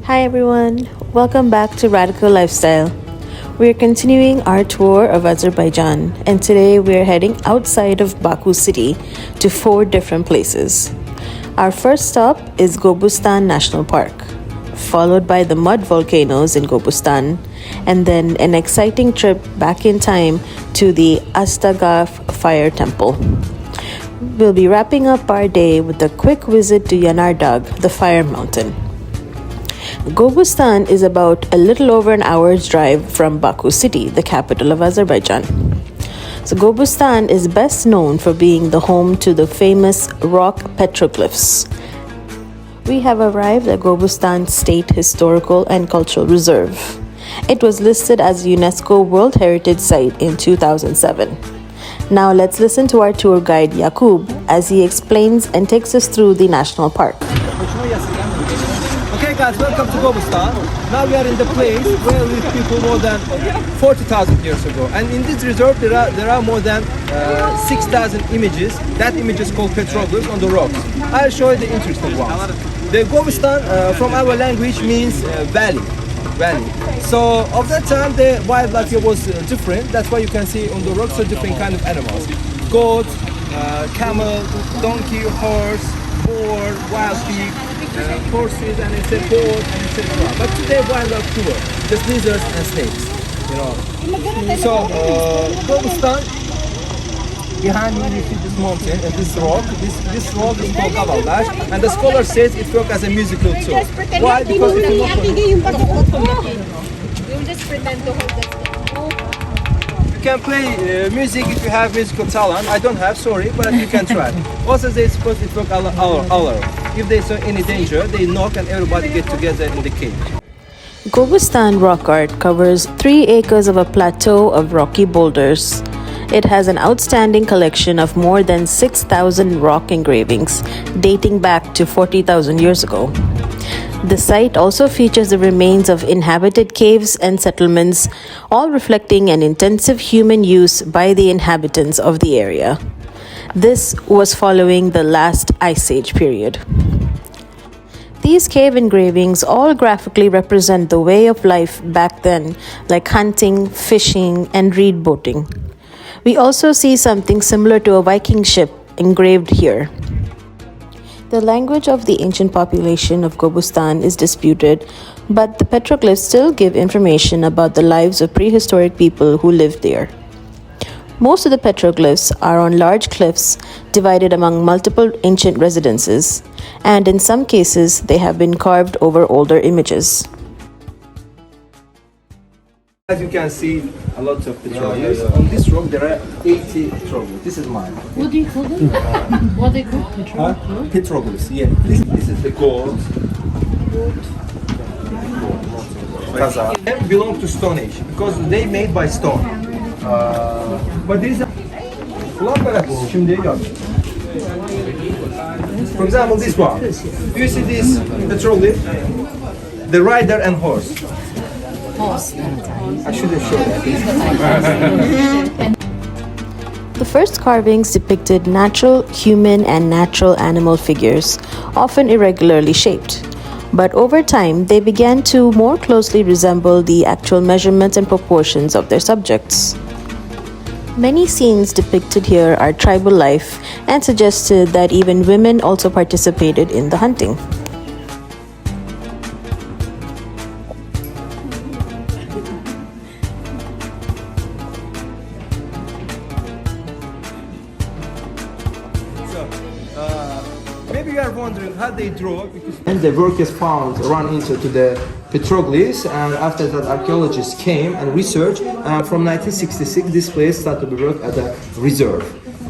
Hi everyone, welcome back to Radical Lifestyle. We're continuing our tour of Azerbaijan, and today we're heading outside of Baku city to 4 different places. Our first stop is Qubustan National Park, followed by the Mud Volcanoes in Qubustan, and then an exciting trip back in time to the Ateshgah Fire Temple. We'll be wrapping up our day with a quick visit to Yanardag, the fire mountain. Qubustan is about a little over an hour's drive from Baku city, the capital of Azerbaijan. So Qubustan is best known for being the home to the famous rock petroglyphs. We have arrived at Qubustan State Historical and Cultural Reserve. It was listed as a UNESCO World Heritage Site in 2007. Now let's listen to our tour guide Yaqub as he explains and takes us through the national park. Okay guys, welcome to Qubustan. Now we are in the place where lived people more than 40,000 years ago. And in this reserve there are more than 6,000 images. That image is called petroglyphs on the rocks. I'll show you the interesting ones. The Qubustan from our language means valley. So of that time the wildlife here was different. That's why you can see on the rocks so different kind of animals. Goat, camel, donkey, horse, boar, wild pig, horses, and it's a boat, and etc. But today wildlife poor, just lizards and snakes, you know. So Qubustan, behind me you see this mountain and this rock. This rock is called Kavaldash, and the scholar says it works as a musical tool. Why? Because if you look We'll just pretend to hold this thing. you can play music if you have musical talent. I don't have, sorry, but you can try. Also, they suppose it works alarm. If there's any danger, they knock and everybody get together in the cave. Qubustan Rock Art covers 3 acres of a plateau of rocky boulders. It has an outstanding collection of more than 6,000 rock engravings dating back to 40,000 years ago. The site also features the remains of inhabited caves and settlements, all reflecting an intensive human use by the inhabitants of the area. This was following the last Ice Age period. These cave engravings all graphically represent the way of life back then, like hunting, fishing, and reed boating. We also see something similar to a Viking ship engraved here. The language of the ancient population of Qubustan is disputed, but the petroglyphs still give information about the lives of prehistoric people who lived there. Most of the petroglyphs are on large cliffs divided among multiple ancient residences, and in some cases they have been carved over older images. As you can see, a lot of petroglyphs. On this rock there are 80 petroglyphs. This is mine. What do you call them? What they call Petroglyphs, yeah. This is the gold. Kazakh. They belong to Stone Age because they made by stone. But there is a for example, this one. Do you see this petroglyph? The rider and horse. I should have shown that. The first carvings depicted natural human and natural animal figures, often irregularly shaped. But over time, they began to more closely resemble the actual measurements and proportions of their subjects. Many scenes depicted here are tribal life and suggested that even women also participated in the hunting. Maybe you are wondering how they draw, and the work is found run into the petroglyphs, and after that archaeologists came and researched, and from 1966 this place started to work as a reserve.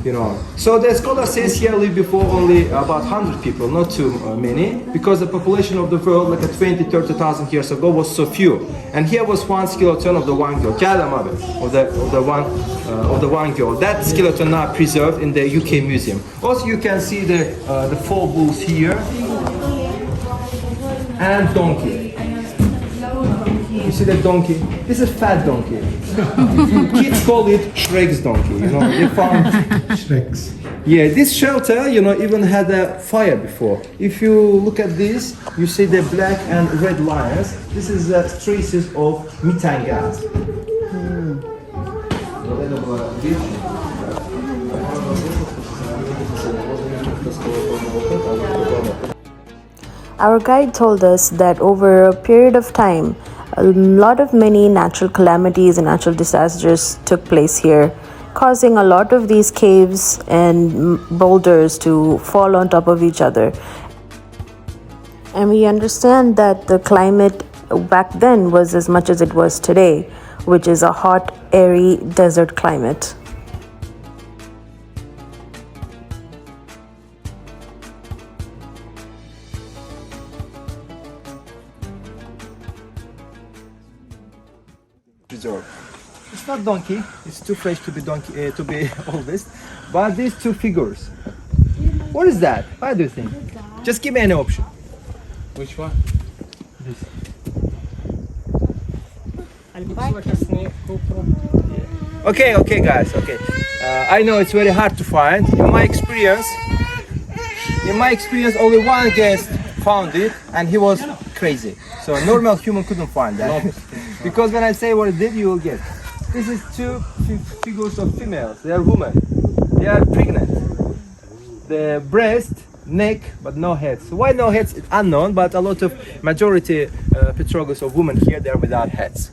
You know, so the scholar says here lived before only about 100 people, not too many, because the population of the world like 20-30,000 years ago was so few. And here was one skeleton of the wango, of the wango. That skeleton now preserved in the UK museum. Also, you can see the 4 bulls here and donkey. You see that donkey? This is fat donkey. Kids call it Shrek's donkey. You know, they found Shreks. Yeah, this shelter, even had a fire before. If you look at this, you see the black and red lines. This is the traces of methane gas. Our guide told us that over a period of time, a lot of many natural calamities and natural disasters took place here, causing a lot of these caves and boulders to fall on top of each other. And we understand that the climate back then was as much as it was today, which is a hot, airy desert climate. Reserve. It's not donkey. It's too fresh to be donkey to be oldest. But these two figures. What is that? What do you think? Just give me any option. Which one? This. Looks like a snake cobra. Okay, guys. Okay. I know it's very hard to find. In my experience, only one guest found it, and he was crazy. So a normal human couldn't find that. Because when I say what it did, you will get. This is two figures of females. They are women. They are pregnant. The breast, neck, but no heads. Why no heads? It's unknown, but a lot of majority petroglyphs of women here, they are without heads.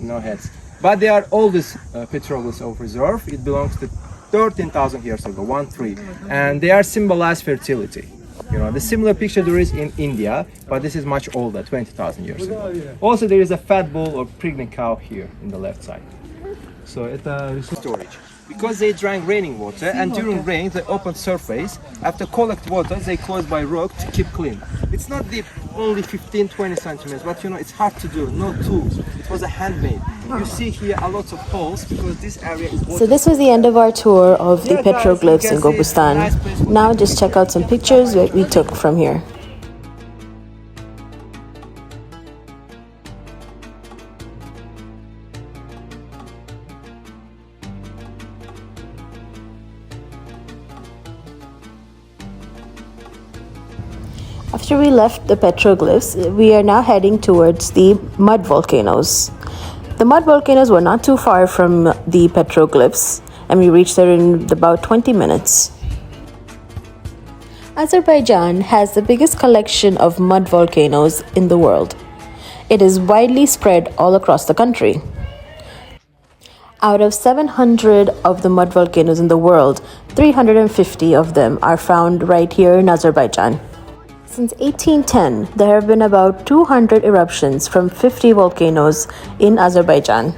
No heads. But they are oldest petroglyphs of reserve. It belongs to 13,000 years ago, 1-3. And they are symbolize fertility. The similar picture there is in India, but this is much older, 20,000 years ago. Also, there is a fat bull or pregnant cow here in the left side. So it's storage. Because they drank raining water, and during rain they open surface. After collect water, they close by rock to keep clean. It's not deep, only 15-20 centimeters, but it's hard to do, no tools. It was a handmade. You see here a lot of holes because this area is water. So this was the end of our tour of the petroglyphs in Qubustan. Now just check out some pictures that we took from here. After we left the petroglyphs, we are now heading towards the mud volcanoes. The mud volcanoes were not too far from the petroglyphs, and we reached there in about 20 minutes. Azerbaijan has the biggest collection of mud volcanoes in the world. It is widely spread all across the country. Out of 700 of the mud volcanoes in the world, 350 of them are found right here in Azerbaijan. Since 1810, there have been about 200 eruptions from 50 volcanoes in Azerbaijan.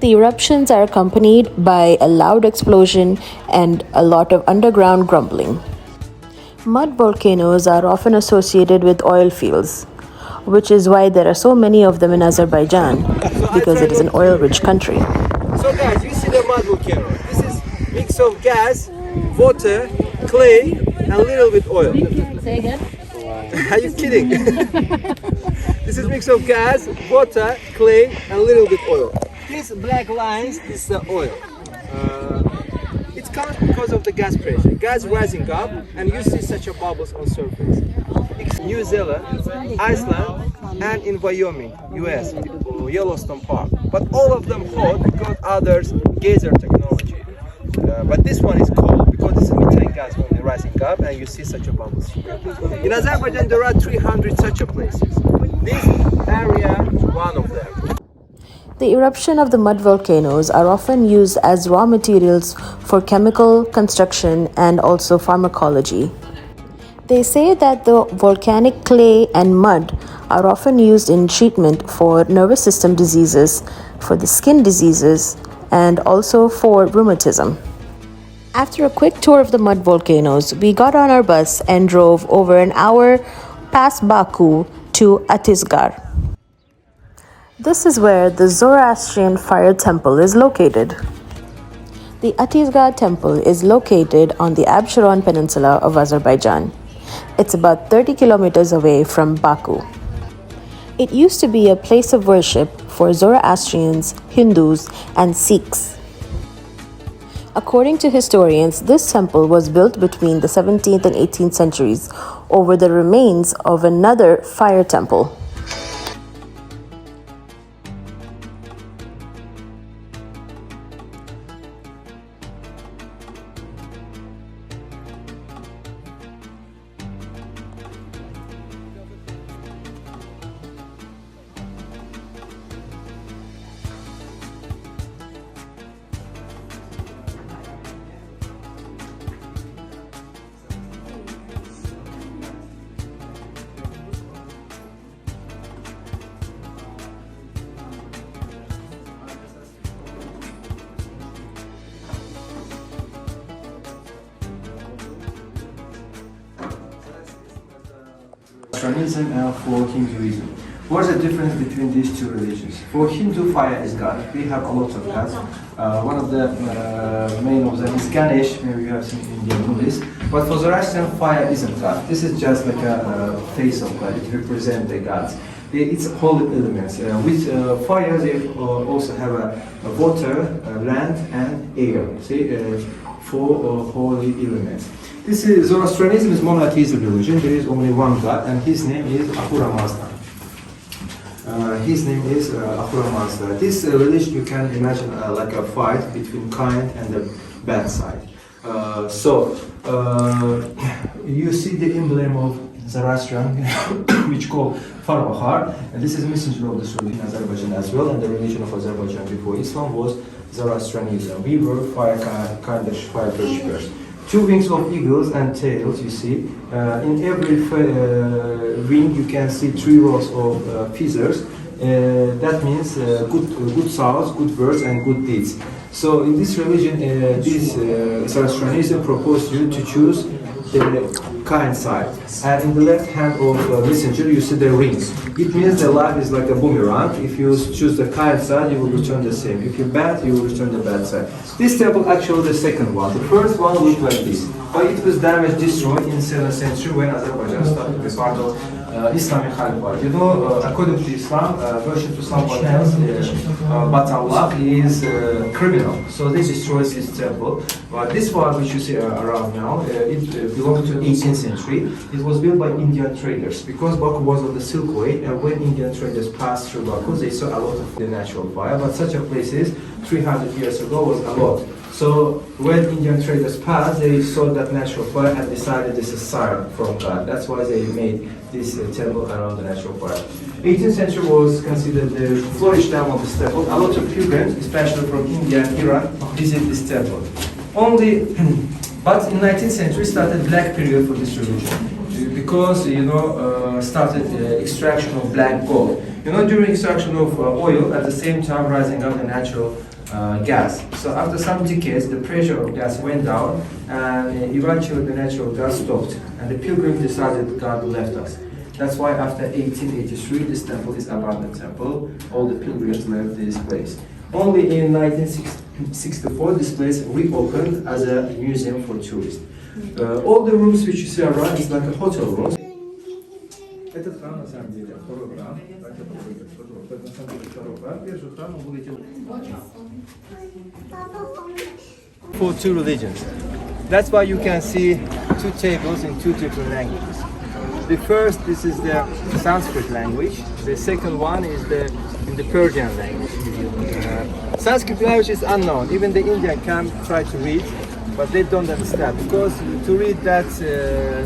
The eruptions are accompanied by a loud explosion and a lot of underground grumbling. Mud volcanoes are often associated with oil fields, which is why there are so many of them in Azerbaijan, because it is an oil-rich country. So guys, you see the mud volcano. This is mix of gas, water, clay, and a little bit oil. Say again? Are you kidding? This is mix of gas, water, clay, and a little bit oil. These black lines is the oil. It comes because of the gas pressure. Gas rising up, and you see such a bubbles on surface. New Zealand, Iceland, and in Wyoming, US, Yellowstone Park. But all of them hot because others geyser technology. But this one is cold because this is methane gas only rising up, and you see such a bubbles here. In Azerbaijan, there are 300 such a places. This area is one of them. The eruption of the mud volcanoes are often used as raw materials for chemical construction and also pharmacology. They say that the volcanic clay and mud are often used in treatment for nervous system diseases, for the skin diseases, and also for rheumatism. After a quick tour of the mud volcanoes, we got on our bus and drove over an hour past Baku to Ateshgah. This is where the Zoroastrian Fire Temple is located. The Ateshgah Temple is located on the Absheron Peninsula of Azerbaijan. It's about 30 kilometers away from Baku. It used to be a place of worship for Zoroastrians, Hindus, and Sikhs. According to historians, this temple was built between the 17th and 18th centuries over the remains of another fire temple. Zoroastrianism and for Hinduism. What's the difference between these two religions? For Hindu, fire is God. We have a lot of gods. One of the main of them is Ganesh, maybe you have seen in Indian movies. But for Zoroastrian, fire isn't God. This is just like a face of God. It represents the gods. It's holy elements. With fire, they also have a water, land, and air. See, four holy elements. This is Zoroastrianism is monotheistic religion. There is only one God, and his name is Ahura Mazda. This religion, you can imagine like a fight between kind and the bad side. You see the emblem of Zoroastrian, which called Farbahar, and this is a messenger of this religion in Azerbaijan as well, and the religion of Azerbaijan before Islam was Zoroastrianism. We were fire worshippers. Two wings of eagles and tails, you see. In every wing you can see 3 rows of feathers. That means good souls, good words, and good deeds. So in this religion, this Zoroastrianism proposed you to choose the kind side. And in the left hand of messenger, you see the rings. It means the life is like a boomerang. If you choose the kind side, you will return the same. If you're bad, you will return the bad side. This temple actually the second one. The first one looked like this. But it was damaged, destroyed in 7th century when Azerbaijan started to be part of Islamic Caliphate. You know, according to Islam, worship to someone else but Allah is criminal. So they destroyed this temple. But this one which you see around now, it belonged to 18th century. It was built by Indian traders because Baku was on the Silk Way, and when Indian traders passed through Baku, they saw a lot of the natural fire. But such a places 300 years ago was a lot. So when Indian traders passed, they saw that natural fire and decided this is sign from God. That's why they made this temple around the natural fire. 18th century was considered the flourish time of this temple. A lot of pilgrims, especially from India and Iran, visit this temple. But in 19th century started black period for this religion because started extraction of black gold. During extraction of oil, at the same time rising up the natural gas. So after some decades, the pressure of gas went down, and eventually the natural gas stopped, and the pilgrims decided God left us. That's why after 1883, this temple is abandoned temple. All the pilgrims left this place. Only in 1964, this place reopened as a museum for tourists. All the rooms which you see around is like a hotel rooms. For two religions. That's why you can see two tables in two different languages. The first, this is the Sanskrit language. The second one is in the Persian language. Sanskrit language is unknown. Even the Indian can try to read, but they don't understand, because to read that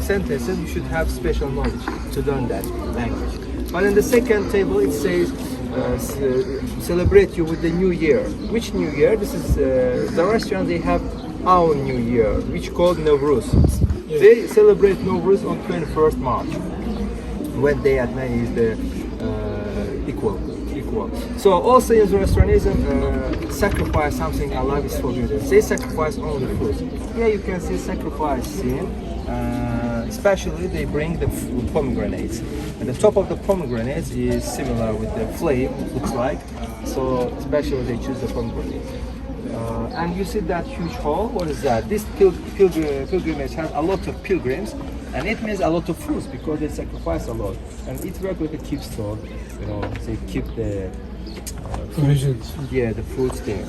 sentences you should have special knowledge to learn that language. But in the second table it says celebrate you with the new year. Which new year? This is Zoroastrian. They have our new year, which called Nowruz. Yeah. They celebrate Nowruz on 21st March, when they admit the equal. So also in Zoroastrianism, sacrifice something Allah is forbidden. They sacrifice only food. Here you can see sacrifice scene. Especially they bring the pomegranates, and the top of the pomegranates is similar with the flame, looks like. So especially they choose the pomegranate. And you see that huge hall. What is that? This pilgrimage has a lot of pilgrims, and it means a lot of fruits because they sacrifice a lot. And it works like a keep store. They keep the fruits. Yeah, the fruits there.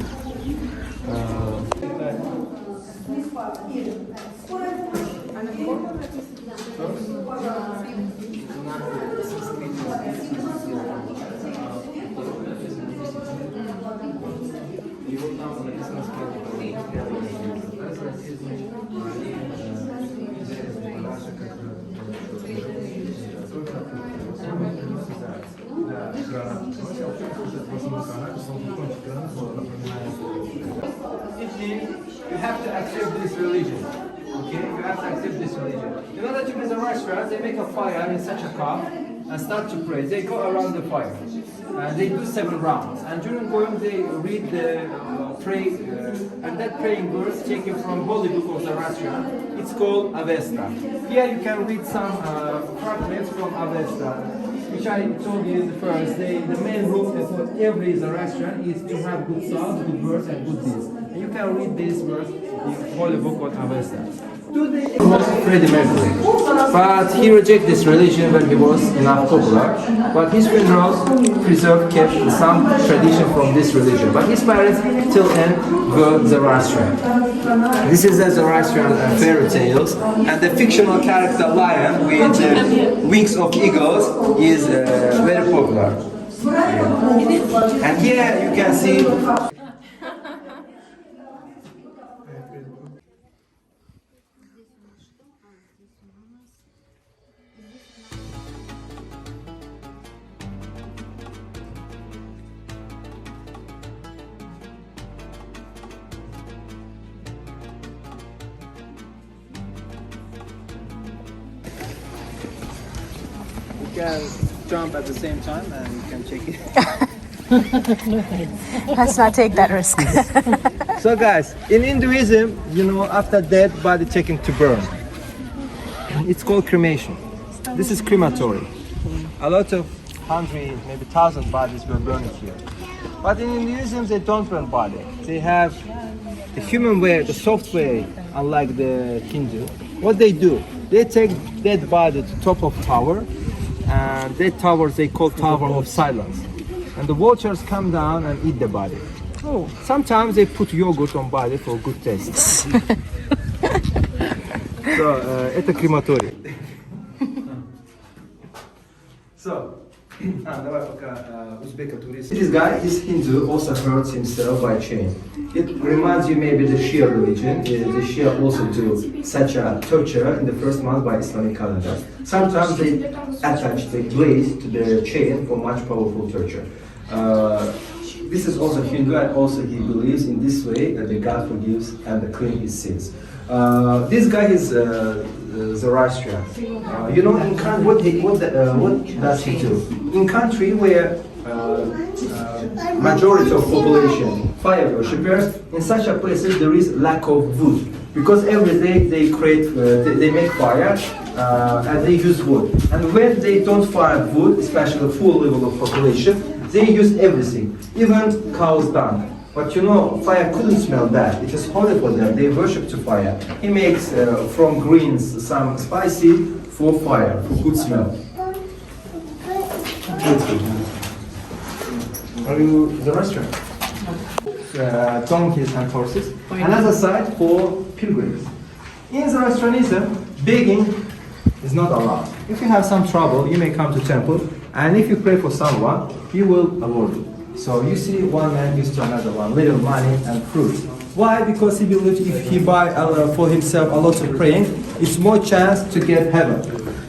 You have to accept this religion. Okay? You have to accept this religion. You know that in the restaurant, they make a fire in such a cup and start to pray. They go around the fire. They do 7 rounds. And during going, they read the pray, and that praying verse taken from Holy Book of the restaurant. It's called Avesta. Here you can read some fragments from Avesta, which I told you the first. The main rule for every restaurant is to have good songs, good verse, and good deeds. And you can read this verse in Holy Book of Avesta. Today was Freddie Mercury, but he rejected this religion when he was enough popular. But his funeral preserved, kept some tradition from this religion. But his parents till end were Zoroastrian. This is the Zoroastrian fairy tales, and the fictional character lion with wings of eagles is very popular. Yeah. And here you can see. You can jump at the same time and you can check it. Let's not take that risk. So guys, in Hinduism, you know, after dead, body taken to burn. It's called cremation. This is crematory. A lot of 100, maybe 1,000 bodies were burned here. But in Hinduism, they don't burn body. They have the human way, the soft way, unlike the Hindu. What they do, they take dead body to top of tower, and that towers they call Tower of Silence. And the vultures come down and eat the body. Oh. Sometimes they put yogurt on body for good taste. So, it's a crematory. So, this guy is Hindu, also hurts himself by chain. It reminds you maybe the Shia religion. The Shia also do such a torture in the first month by Islamic calendar. Sometimes they attach the blade to the chain for much powerful torture. This is also Hindu, and also he believes in this way that the God forgives and clean his sins. This guy is Zoroastrian. You know, in what does he do? In country where majority of population fire worshippers, in such a places there is lack of wood, because every day they create, they make fire and they use wood. And when they don't find wood, especially full level of population, they use everything, even cow's dung. But you know, fire couldn't smell that. It is holy for them. They worship to fire. He makes from greens some spicy for fire, for good smell. Are you the restaurant? Donkeys and horses. Another side for pilgrims. In Zoroastrianism, begging is not allowed. If you have some trouble, you may come to temple, and if you pray for someone, he will award you. So you see, one man gives to another one little money and fruit. Why? Because he believes if he buy for himself a lot of praying, it's more chance to get heaven.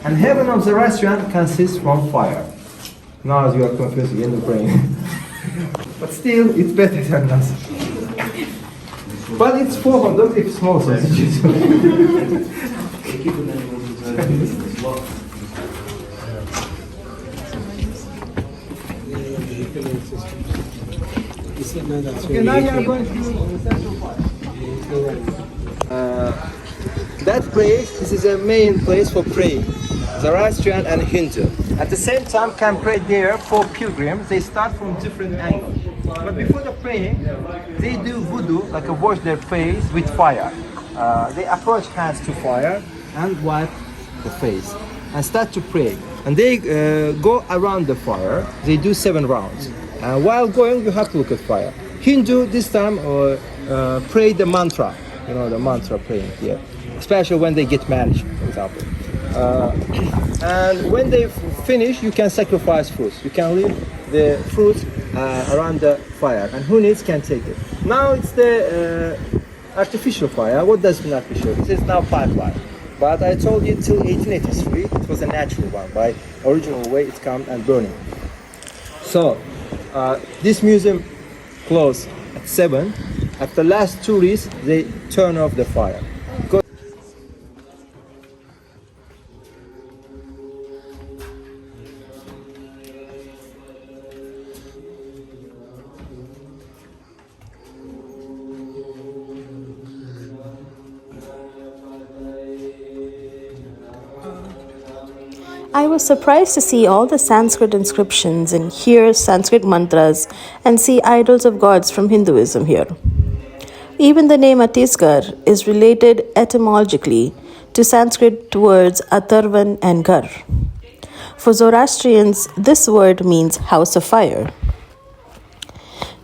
And heaven of the restaurant consists from fire. Now you are confused again with praying. But still, it's better than nothing. But it's 400 if small sausages. Okay, now you are going to Central Park. That place, this is a main place for praying, Zoroastrian and Hindu. At the same time, can pray there for pilgrims. They start from different angles. But before the praying, they do voodoo, like wash their face with fire. They approach hands to fire and wipe the face and start to pray. And they go around the fire. They do 7 rounds. While going, you have to look at fire. Hindu this time pray the mantra. you know, the mantra praying here, especially when they get married, for example. And when they finish, you can sacrifice fruits. You can leave the fruits around the fire, and who needs can take it. Now it's the artificial fire. What does it mean artificial? It is now pipeline. But I told you till 1883 it was a natural one. By original way it come and burning. So this museum closed at 7. After last tourists they turn off the fire. I was surprised to see all the Sanskrit inscriptions and hear Sanskrit mantras and see idols of gods from Hinduism here. Even the name Ateshgah is related etymologically to Sanskrit words Atharvan and Gar. For Zoroastrians, this word means house of fire.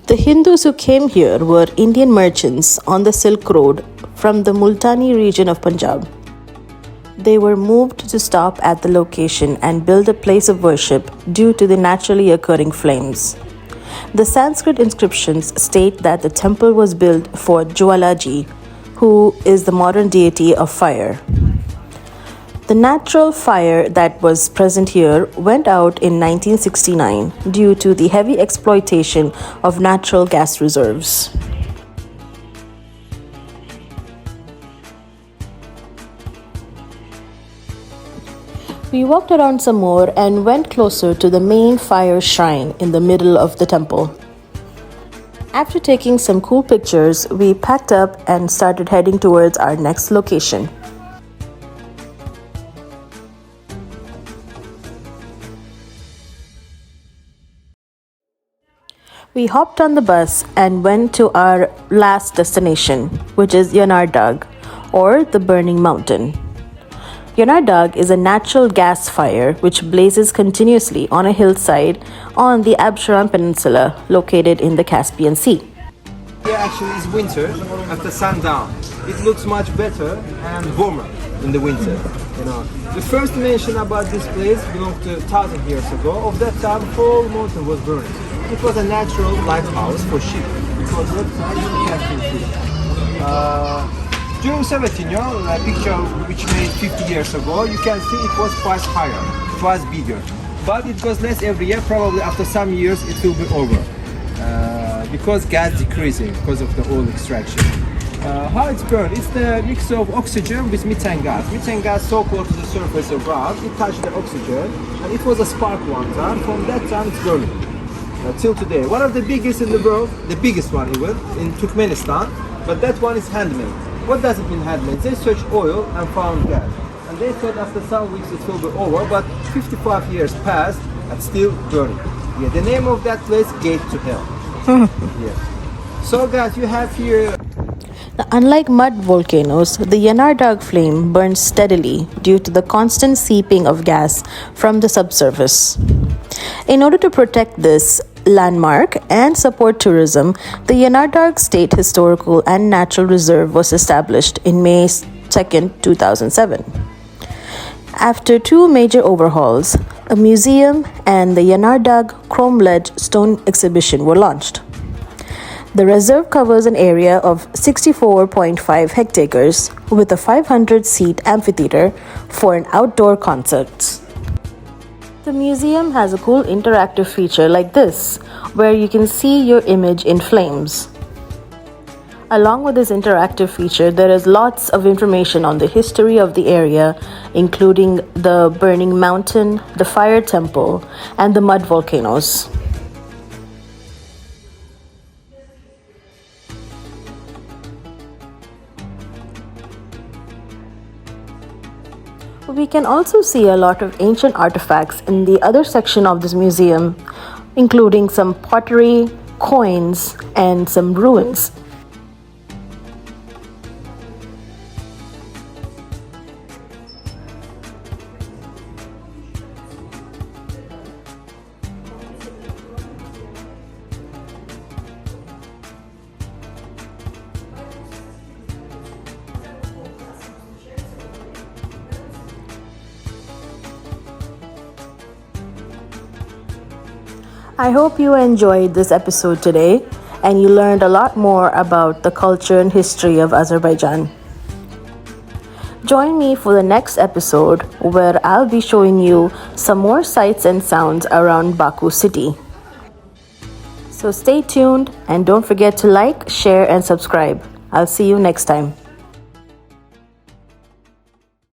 The Hindus who came here were Indian merchants on the Silk Road from the Multani region of Punjab. They were moved to stop at the location and build a place of worship due to the naturally occurring flames. The Sanskrit inscriptions state that the temple was built for Jwalaji, who is the modern deity of fire. The natural fire that was present here went out in 1969 due to the heavy exploitation of natural gas reserves. We walked around some more and went closer to the main fire shrine in the middle of the temple. After taking some cool pictures, we packed up and started heading towards our next location. We hopped on the bus and went to our last destination, which is Yanardag, or the Burning Mountain. Yanardag is a natural gas fire which blazes continuously on a hillside on the Absheron Peninsula located in the Caspian Sea. Here actually is winter after sundown. It looks much better and warmer in the winter. You know, the first mention about this place belonged to 1,000 years ago. Of that time, whole mountain was burning. It was a natural lighthouse for ship. It was website in the Caspian Sea. During Soviet Union, a picture which made 50 years ago, you can see it was twice higher, twice bigger. But it was less every year, probably after some years it will be over. Because gas decreasing because of the oil extraction. How it's burned? It's the mix of oxygen with methane gas. Methane gas so close to the surface of ground, it touched the oxygen and it was a spark one time. From that time it's burning. Till today. One of the biggest in the world, the biggest one even, in Turkmenistan, but that one is handmade. What does it mean handmade? They searched oil and found gas. And they thought after some weeks it will be over, but 55 years passed and still burning. Yeah, the name of that place, Gate to Hell. Yeah. So guys, you have here... Now, unlike mud volcanoes, the Yanardag flame burns steadily due to the constant seeping of gas from the subsurface. In order to protect this landmark and support tourism, the Yanardag State Historical and Natural Reserve was established in May 2, 2007. After two major overhauls, a museum and the Yanardag Chrome Ledge Stone exhibition were launched. The reserve covers an area of 64.5 hectares with a 500-seat amphitheater for an outdoor concerts. The museum has a cool interactive feature like this, where you can see your image in flames. Along with this interactive feature, there is lots of information on the history of the area, including the Burning Mountain, the Fire Temple, and the Mud Volcanoes. We can also see a lot of ancient artifacts in the other section of this museum, including some pottery, coins, and some ruins. I hope you enjoyed this episode today and you learned a lot more about the culture and history of Azerbaijan. Join me for the next episode where I'll be showing you some more sights and sounds around Baku city. So stay tuned and don't forget to like, share, and subscribe. I'll see you next time.